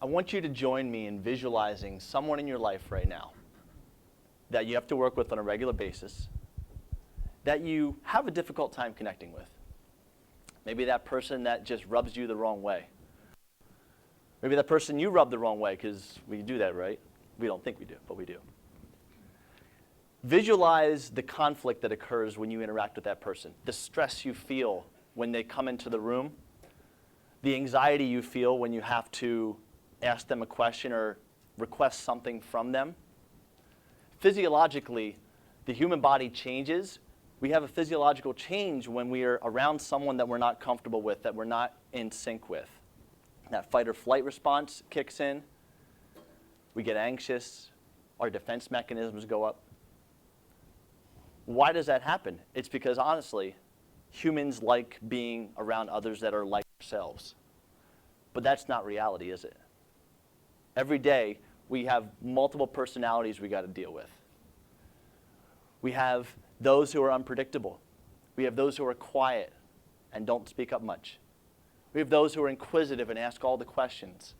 I want you to join me in visualizing someone in your life right now that you have to work with on a regular basis, that you have a difficult time connecting with. Maybe that person that just rubs you the wrong way. Maybe that person you rub the wrong way, because we do that, right? We don't think we do, but we do. Visualize the conflict that occurs when you interact with that person, the stress you feel when they come into the room, the anxiety you feel when you have to ask them a question or request something from them. Physiologically, the human body changes. We have a physiological change when we are around someone that we're not comfortable with, that we're not in sync with. That fight or flight response kicks in. We get anxious. Our defense mechanisms go up. Why does that happen? It's because, honestly, humans like being around others that are like ourselves. But that's not reality, is it? Every day, we have multiple personalities we got to deal with. We have those who are unpredictable. We have those who are quiet and don't speak up much. We have those who are inquisitive and ask all the questions.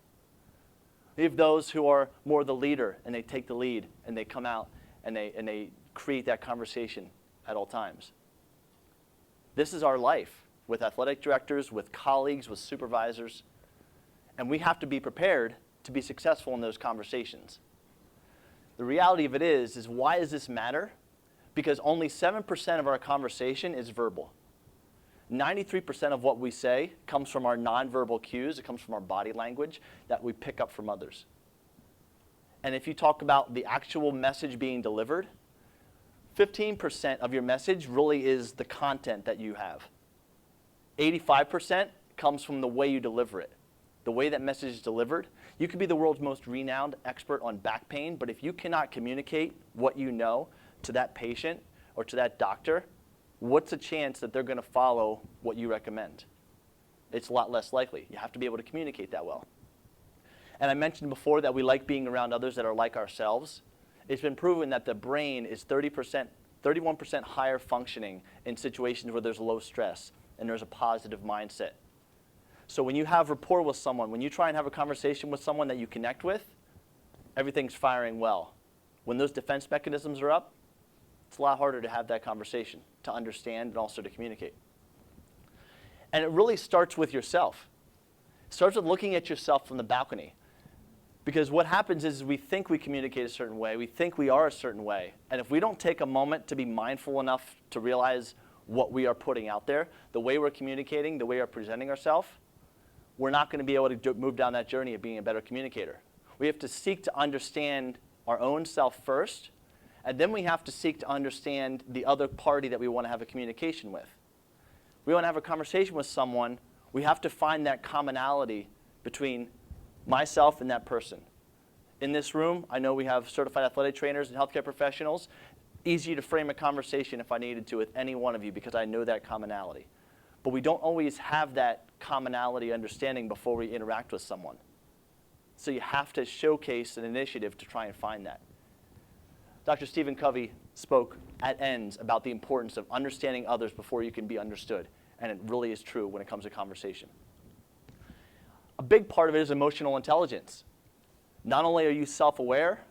We have those who are more the leader and they take the lead and they come out and they create that conversation at all times. This is our life with athletic directors, with colleagues, with supervisors, and we have to be prepared to be successful in those conversations. The reality of it is why does this matter? Because only 7% of our conversation is verbal. 93% of what we say comes from our nonverbal cues. It comes from our body language that we pick up from others. And if you talk about the actual message being delivered, 15% of your message really is the content that you have. 85% comes from the way you deliver it. The way that message is delivered. You could be the world's most renowned expert on back pain, but if you cannot communicate what you know to that patient or to that doctor, what's the chance that they're going to follow what you recommend? It's a lot less likely. You have to be able to communicate that well. And I mentioned before that we like being around others that are like ourselves. It's been proven that the brain is 31% higher functioning in situations where there's low stress and there's a positive mindset. So when you have rapport with someone, when you try and have a conversation with someone that you connect with, everything's firing well. When those defense mechanisms are up, it's a lot harder to have that conversation, to understand, and also to communicate. And it really starts with yourself. It starts with looking at yourself from the balcony. Because what happens is we think we communicate a certain way, we think we are a certain way, and if we don't take a moment to be mindful enough to realize what we are putting out there, the way we're communicating, the way we're presenting ourselves, we're not going to be able to move down that journey of being a better communicator. We have to seek to understand our own self first, and then we have to seek to understand the other party that we want to have a communication with. We want to have a conversation with someone, we have to find that commonality between myself and that person. In this room, I know we have certified athletic trainers and healthcare professionals. Easy to frame a conversation if I needed to with any one of you because I know that commonality. But we don't always have that commonality understanding before we interact with someone. So you have to showcase an initiative to try and find that. Dr. Stephen Covey spoke at ends about the importance of understanding others before you can be understood. And it really is true when it comes to conversation. A big part of it is emotional intelligence. Not only are you self-aware,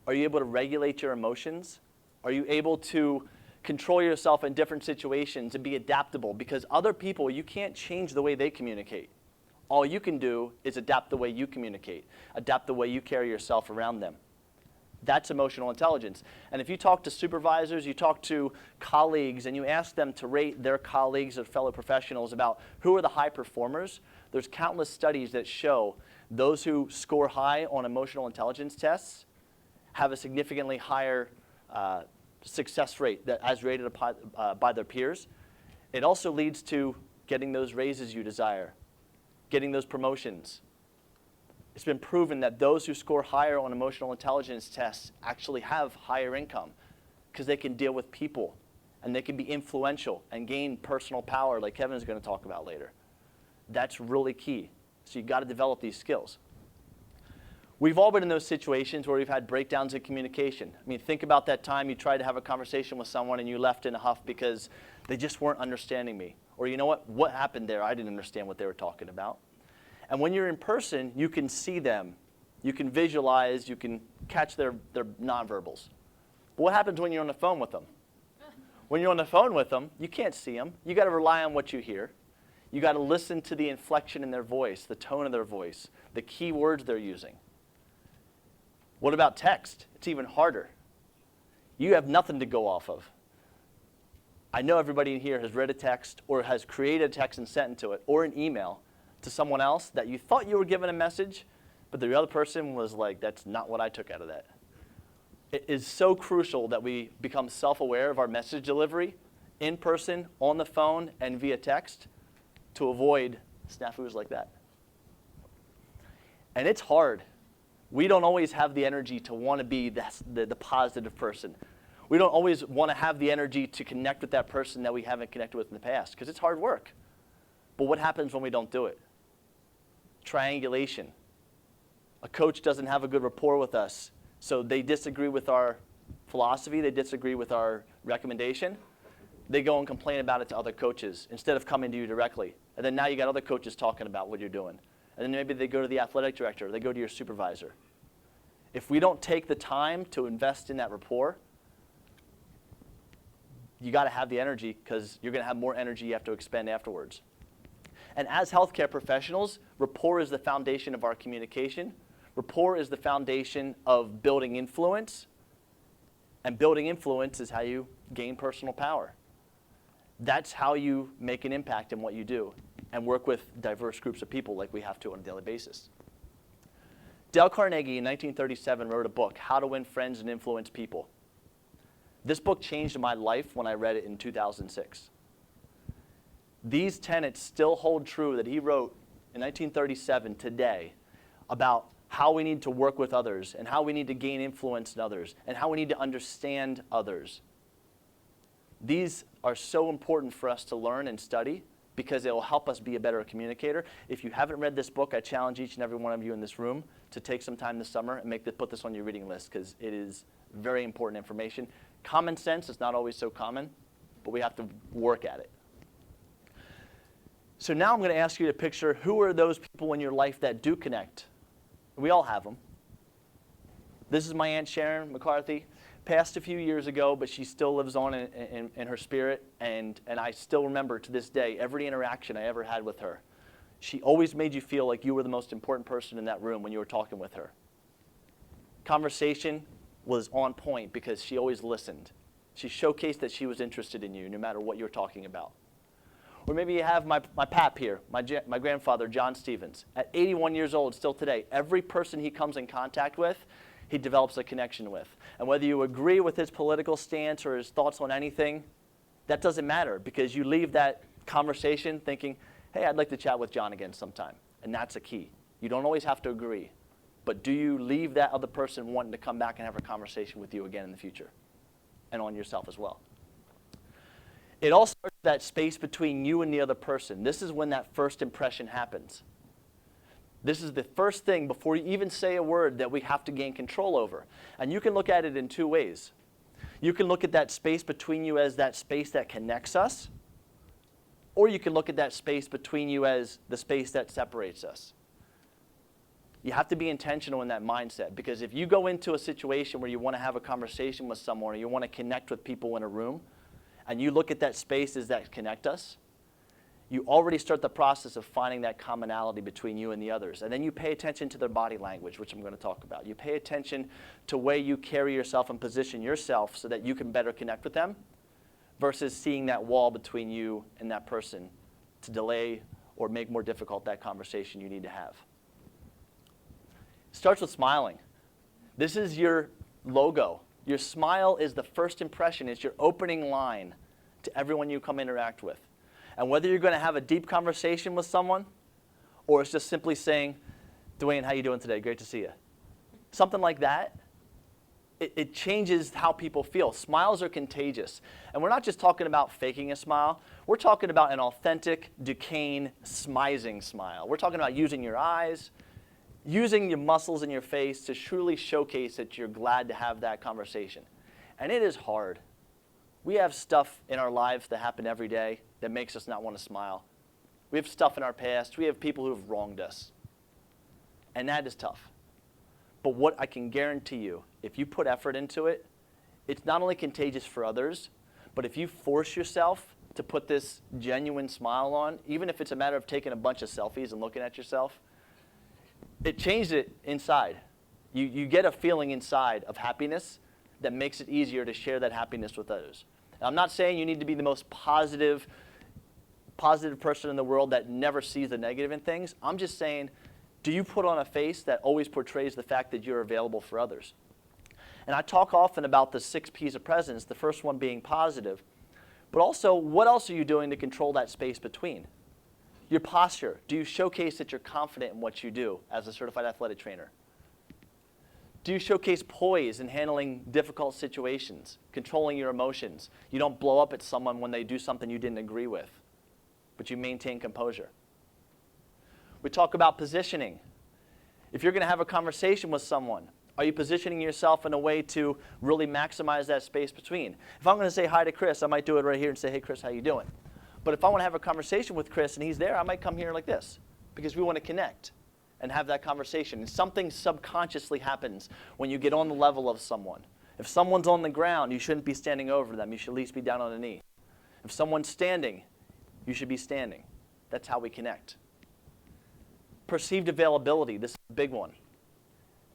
are you able to regulate your emotions? Are you able to control yourself in different situations and be adaptable? Because other people, you can't change the way they communicate. All you can do is adapt the way you communicate, adapt the way you carry yourself around them. That's emotional intelligence. And if you talk to supervisors, you talk to colleagues, and you ask them to rate their colleagues or fellow professionals about who are the high performers, there's countless studies that show those who score high on emotional intelligence tests have a significantly higher success rate that as rated by their peers. It also leads to getting those raises you desire, getting those promotions. It's been proven that those who score higher on emotional intelligence tests actually have higher income because they can deal with people and they can be influential and gain personal power like Kevin is going to talk about later. That's really key. So you've got to develop these skills. We've all been in those situations where we've had breakdowns in communication. I mean, think about that time you tried to have a conversation with someone and you left in a huff because they just weren't understanding me. Or you know what happened there? I didn't understand what they were talking about. And when you're in person, you can see them. You can visualize, you can catch their nonverbals. But what happens when you're on the phone with them? When you're on the phone with them, you can't see them. You got to rely on what you hear. You got to listen to the inflection in their voice, the tone of their voice, the key words they're using. What about text? It's even harder. You have nothing to go off of. I know everybody in here has read a text or has created a text and sent it to it, or an email to someone else that you thought you were giving a message, but the other person was like, that's not what I took out of that. It is so crucial that we become self-aware of our message delivery in person, on the phone, and via text to avoid snafus like that. And it's hard. We don't always have the energy to want to be the positive person. We don't always want to have the energy to connect with that person that we haven't connected with in the past, because it's hard work. But what happens when we don't do it? Triangulation. A coach doesn't have a good rapport with us, so they disagree with our philosophy, they disagree with our recommendation. They go and complain about it to other coaches instead of coming to you directly. And then now you got other coaches talking about what you're doing. And then maybe they go to the athletic director, they go to your supervisor. If we don't take the time to invest in that rapport, you got to have the energy, because you're going to have more energy you have to expend afterwards. And as healthcare professionals, rapport is the foundation of our communication. Rapport is the foundation of building influence. And building influence is how you gain personal power. That's how you make an impact in what you do and work with diverse groups of people like we have to on a daily basis. Dale Carnegie in 1937 wrote a book, How to Win Friends and Influence People. This book changed my life when I read it in 2006. These tenets still hold true that he wrote in 1937 today about how we need to work with others and how we need to gain influence in others and how we need to understand others. These are so important for us to learn and study because it will help us be a better communicator. If you haven't read this book, I challenge each and every one of you in this room to take some time this summer and put this on your reading list, because it is very important information. Common sense is not always so common, but we have to work at it. So now I'm going to ask you to picture, who are those people in your life that do connect? We all have them. This is my Aunt Sharon McCarthy. Passed a few years ago, but she still lives on in her spirit, and I still remember to this day every interaction I ever had with her. She always made you feel like you were the most important person in that room when you were talking with her. Conversation was on point because she always listened. She showcased that she was interested in you no matter what you were talking about. Or maybe you have my pap here, my grandfather, John Stevens. At 81 years old, still today, every person he comes in contact with, he develops a connection with. And whether you agree with his political stance or his thoughts on anything, that doesn't matter, because you leave that conversation thinking, hey, I'd like to chat with John again sometime. And that's a key. You don't always have to agree. But do you leave that other person wanting to come back and have a conversation with you again in the future? And on yourself as well. It all starts with that space between you and the other person. This is when that first impression happens. This is the first thing before you even say a word that we have to gain control over. And you can look at it in two ways. You can look at that space between you as that space that connects us, or you can look at that space between you as the space that separates us. You have to be intentional in that mindset, because if you go into a situation where you want to have a conversation with someone or you want to connect with people in a room, and you look at that space as that connect us, you already start the process of finding that commonality between you and the others. And then you pay attention to their body language, which I'm going to talk about. You pay attention to the way you carry yourself and position yourself so that you can better connect with them, versus seeing that wall between you and that person to delay or make more difficult that conversation you need to have. It starts with smiling. This is your logo. Your smile is the first impression. It's your opening line to everyone you come interact with. And whether you're going to have a deep conversation with someone, or it's just simply saying, Dwayne, how you doing today? Great to see you. Something like that, it changes how people feel. Smiles are contagious. And we're not just talking about faking a smile. We're talking about an authentic, Duquesne, smizing smile. We're talking about using your eyes, using your muscles in your face to truly showcase that you're glad to have that conversation. And it is hard. We have stuff in our lives that happen every day that makes us not want to smile. We have stuff in our past. We have people who have wronged us. And that is tough. But what I can guarantee you, if you put effort into it, it's not only contagious for others, but if you force yourself to put this genuine smile on, even if it's a matter of taking a bunch of selfies and looking at yourself, it changes it inside. You get a feeling inside of happiness that makes it easier to share that happiness with others. And I'm not saying you need to be the most positive person in the world that never sees the negative in things. I'm just saying, do you put on a face that always portrays the fact that you're available for others? And I talk often about the 6 P's of presence, the first one being positive. But also, what else are you doing to control that space between? Your posture. Do you showcase that you're confident in what you do as a certified athletic trainer? Do you showcase poise in handling difficult situations, controlling your emotions? You don't blow up at someone when they do something you didn't agree with, but you maintain composure. We talk about positioning. If you're going to have a conversation with someone, are you positioning yourself in a way to really maximize that space between? If I'm going to say hi to Chris, I might do it right here and say, hey, Chris, how you doing? But if I want to have a conversation with Chris and he's there, I might come here like this because we want to connect and have that conversation. And something subconsciously happens when you get on the level of someone. If someone's on the ground, you shouldn't be standing over them. You should at least be down on a knee. If someone's standing, you should be standing. That's how we connect. Perceived availability, this is a big one.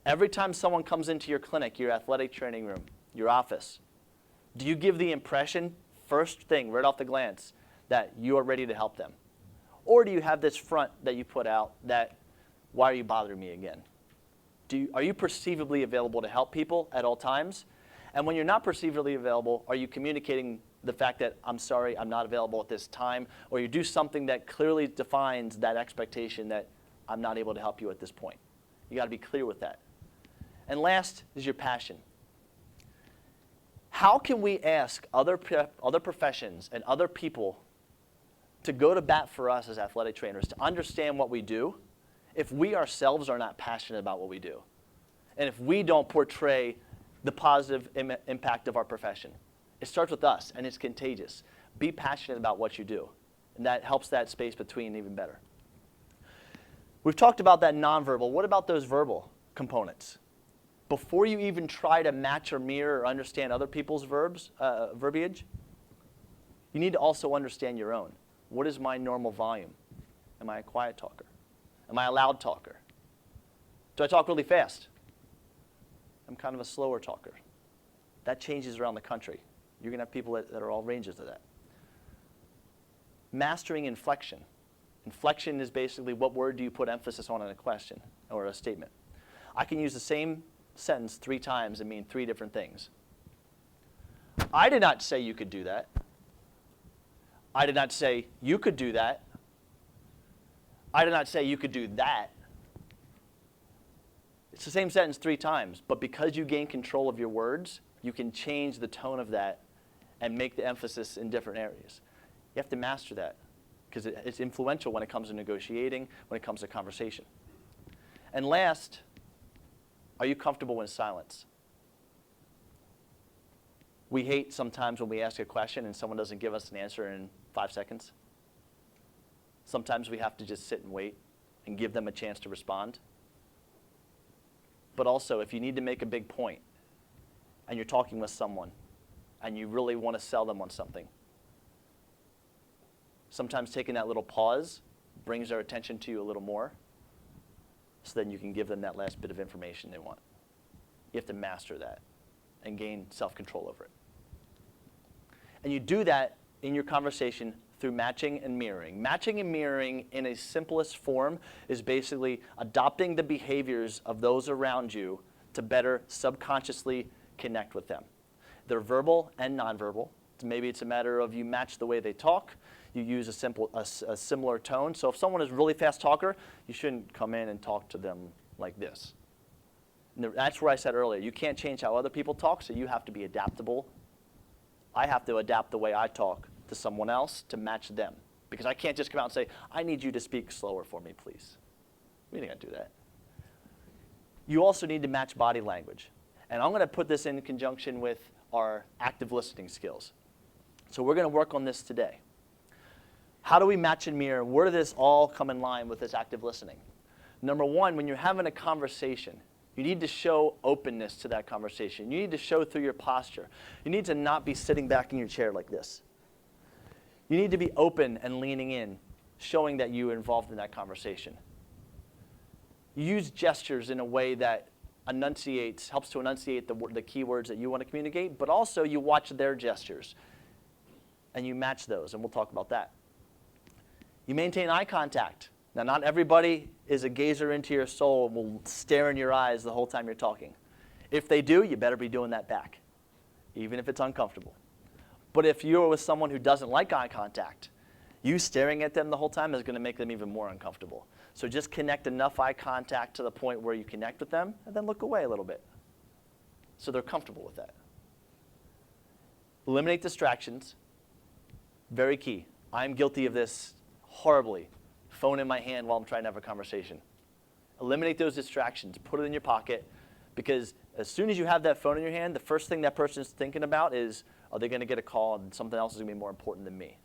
Every time someone comes into your clinic, your athletic training room, your office, do you give the impression, first thing, right off the glance, that you are ready to help them? Or do you have this front that you put out that, why are you bothering me again? Are you perceivably available to help people at all times? And when you're not perceivably available, are you communicating the fact that, I'm sorry, I'm not available at this time, or you do something that clearly defines that expectation that I'm not able to help you at this point? You got to be clear with that. And last is your passion. How can we ask other professions and other people to go to bat for us as athletic trainers, to understand what we do, if we ourselves are not passionate about what we do? And if we don't portray the positive impact of our profession? It starts with us, and it's contagious. Be passionate about what you do, and that helps that space between even better. We've talked about that nonverbal. What about those verbal components? Before you even try to match or mirror or understand other people's verbiage, you need to also understand your own. What is my normal volume? Am I a quiet talker? Am I a loud talker? Do I talk really fast? I'm kind of a slower talker. That changes around the country. You're going to have people that are all ranges of that. Mastering inflection. Inflection is basically what word do you put emphasis on in a question or a statement. I can use the same sentence 3 times and mean 3 different things. I did not say you could do that. I did not say you could do that. I did not say you could do that. It's the same sentence 3 times, but because you gain control of your words, you can change the tone of that and make the emphasis in different areas. You have to master that because it's influential when it comes to negotiating, when it comes to conversation. And last, are you comfortable in silence? We hate sometimes when we ask a question and someone doesn't give us an answer in 5 seconds. Sometimes we have to just sit and wait and give them a chance to respond. But also, if you need to make a big point and you're talking with someone and you really want to sell them on something, sometimes taking that little pause brings their attention to you a little more so then you can give them that last bit of information they want. You have to master that and gain self-control over it. And you do that in your conversation through matching and mirroring. Matching and mirroring in its simplest form is basically adopting the behaviors of those around you to better subconsciously connect with them. They're verbal and nonverbal. Maybe it's a matter of you match the way they talk. You use a similar tone. So if someone is a really fast talker, you shouldn't come in and talk to them like this. And that's where I said earlier, you can't change how other people talk, so you have to be adaptable. I have to adapt the way I talk to someone else to match them. Because I can't just come out and say, I need you to speak slower for me, please. We ain't gonna do that. You also need to match body language. And I'm gonna put this in conjunction with our active listening skills. So we're gonna work on this today. How do we match and mirror? Where does this all come in line with this active listening? Number one, when you're having a conversation, you need to show openness to that conversation. You need to show through your posture. You need to not be sitting back in your chair like this. You need to be open and leaning in, showing that you are involved in that conversation. Use gestures in a way that helps to enunciate the key words that you want to communicate, but also you watch their gestures and you match those, and we'll talk about that. You maintain eye contact. Now, not everybody is a gazer into your soul and will stare in your eyes the whole time you're talking. If they do, you better be doing that back, even if it's uncomfortable. But if you're with someone who doesn't like eye contact, you staring at them the whole time is going to make them even more uncomfortable. So just connect enough eye contact to the point where you connect with them, and then look away a little bit so they're comfortable with that. Eliminate distractions. Very key. I'm guilty of this horribly. Phone in my hand while I'm trying to have a conversation. Eliminate those distractions. Put it in your pocket, because as soon as you have that phone in your hand, the first thing that person is thinking about is, are they going to get a call and something else is going to be more important than me?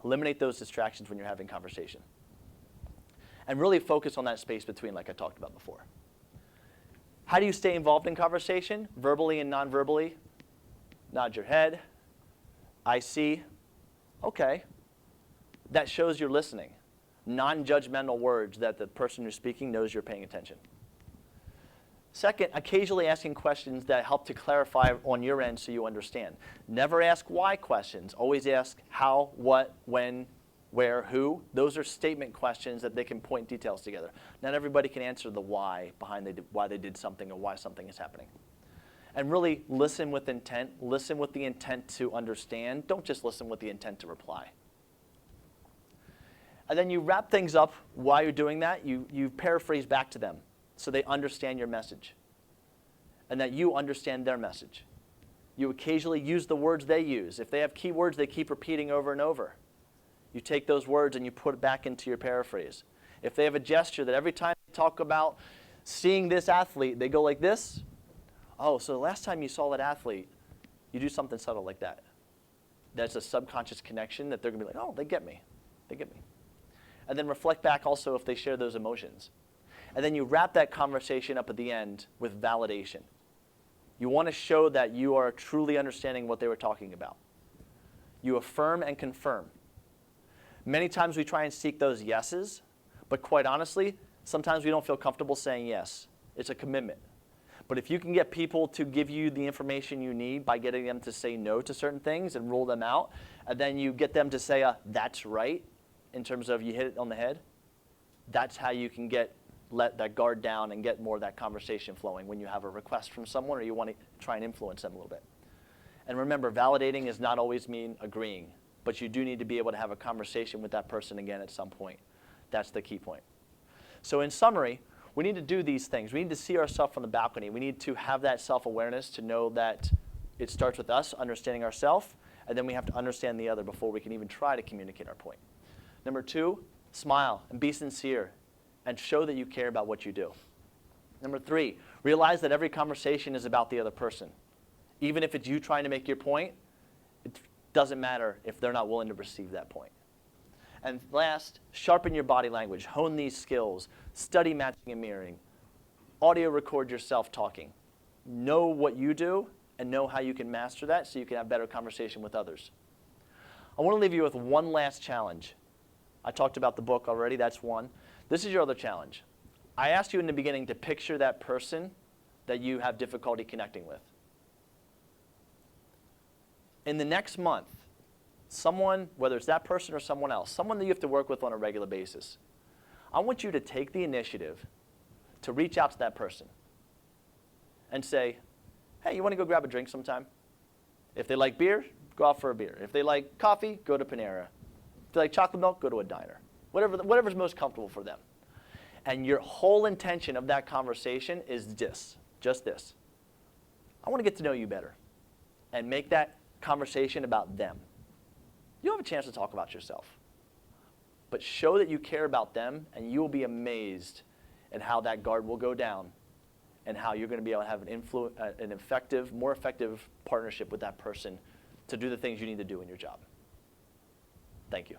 Eliminate those distractions when you're having conversation. And really focus on that space between, like I talked about before. How do you stay involved in conversation? Verbally and non-verbally. Nod your head. I see. Okay. That shows you're listening. Non-judgmental words that the person who's speaking knows you're paying attention. Second, occasionally asking questions that help to clarify on your end so you understand. Never ask why questions. Always ask how, what, when, where, who. Those are statement questions that they can point details together. Not everybody can answer the why behind why they did something or why something is happening. And really listen with intent. Listen with the intent to understand. Don't just listen with the intent to reply. And then you wrap things up while you're doing that. You paraphrase back to them so they understand your message and that you understand their message. You occasionally use the words they use. If they have key words they keep repeating over and over, you take those words and you put it back into your paraphrase. If they have a gesture that every time they talk about seeing this athlete, they go like this. Oh, so the last time you saw that athlete, you do something subtle like that. That's a subconscious connection that they're going to be like, oh, they get me. They get me. And then reflect back also if they share those emotions. And then you wrap that conversation up at the end with validation. You want to show that you are truly understanding what they were talking about. You affirm and confirm. Many times we try and seek those yeses, but quite honestly, sometimes we don't feel comfortable saying yes. It's a commitment. But if you can get people to give you the information you need by getting them to say no to certain things and rule them out, and then you get them to say, that's right, in terms of you hit it on the head, that's how you can let that guard down and get more of that conversation flowing when you have a request from someone or you want to try and influence them a little bit. And remember, validating does not always mean agreeing, but you do need to be able to have a conversation with that person again at some point. That's the key point. So in summary, we need to do these things. We need to see ourselves from the balcony. We need to have that self-awareness to know that it starts with us understanding ourselves, and then we have to understand the other before we can even try to communicate our point. Number 2, smile and be sincere and show that you care about what you do. Number 3, realize that every conversation is about the other person. Even if it's you trying to make your point, it doesn't matter if they're not willing to receive that point. And last, sharpen your body language. Hone these skills. Study matching and mirroring. Audio record yourself talking. Know what you do and know how you can master that so you can have better conversation with others. I want to leave you with one last challenge. I talked about the book already. That's one. This is your other challenge. I asked you in the beginning to picture that person that you have difficulty connecting with. In the next month, someone, whether it's that person or someone else, someone that you have to work with on a regular basis, I want you to take the initiative to reach out to that person and say, hey, you want to go grab a drink sometime? If they like beer, go out for a beer. If they like coffee, go to Panera. If they like chocolate milk, go to a diner. Whatever's most comfortable for them. And your whole intention of that conversation is this, just this. I want to get to know you better and make that conversation about them. You'll have a chance to talk about yourself. But show that you care about them, and you will be amazed at how that guard will go down and how you're going to be able to have an effective, more effective partnership with that person to do the things you need to do in your job. Thank you.